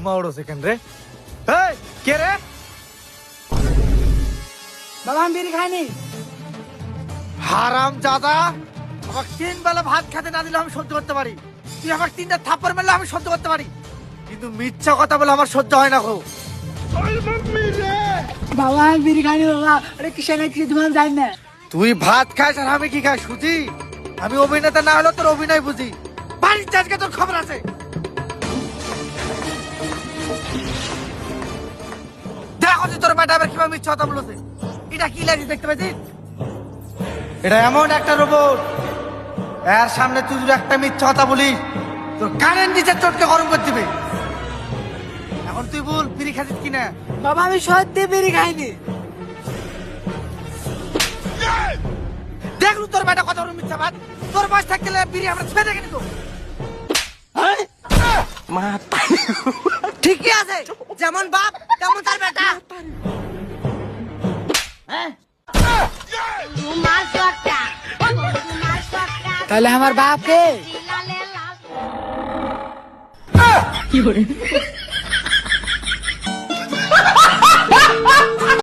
মাওড়ো second রে। এই কে রে? বাবা আমি বিড়ি খাইনি। হারাম জাদা, আমার 3 বেলা ভাত খেতে না দিলে আমি সহ্য করতে পারি, তুই আমার 3টা থাপ্পড় মারলে আমি সহ্য করতে পারি, কিন্তু মিথ্যা কথা বলে আমার সহ্য হয় না গো। বাবা আমি বিড়ি খাইনি বাবা, আরে কিসে না কিছু ধুমান যাই না। তুই ভাত খাস আর আমি কি খাই সুজি? আমি অভিনেতা না হলে তোর অভিনয় বুঝি। বাড়ির চাষকে তোর খবর আছে। দেখো যে তোর ম্যাডাম কিভাবে মিথ্যা কথা বলেছে। এটা কি লাগছে দেখতে পাচ্ছিস? এটা এমন একটা রোবট, এর সামনে তুই যদি একটা মিথ্যা কথা বলিস তোর কানের নিচে চটকে গরম করে দিবে। এখন তুই বল বিড়ি খাচ্ছিস কিনা? বাবা আমি সত্যি বিড়ি খাইনি। দেখলু তোর বেটা কত বড় মিথ্যা বাদ। তোর বয়স থাকতে বিড়ি আমরা ছেড়ে দেখে নিত। ঠিকই আছে, যেমন বাপ তেমন তার বেটা। তাহলে আমার বাপ কে?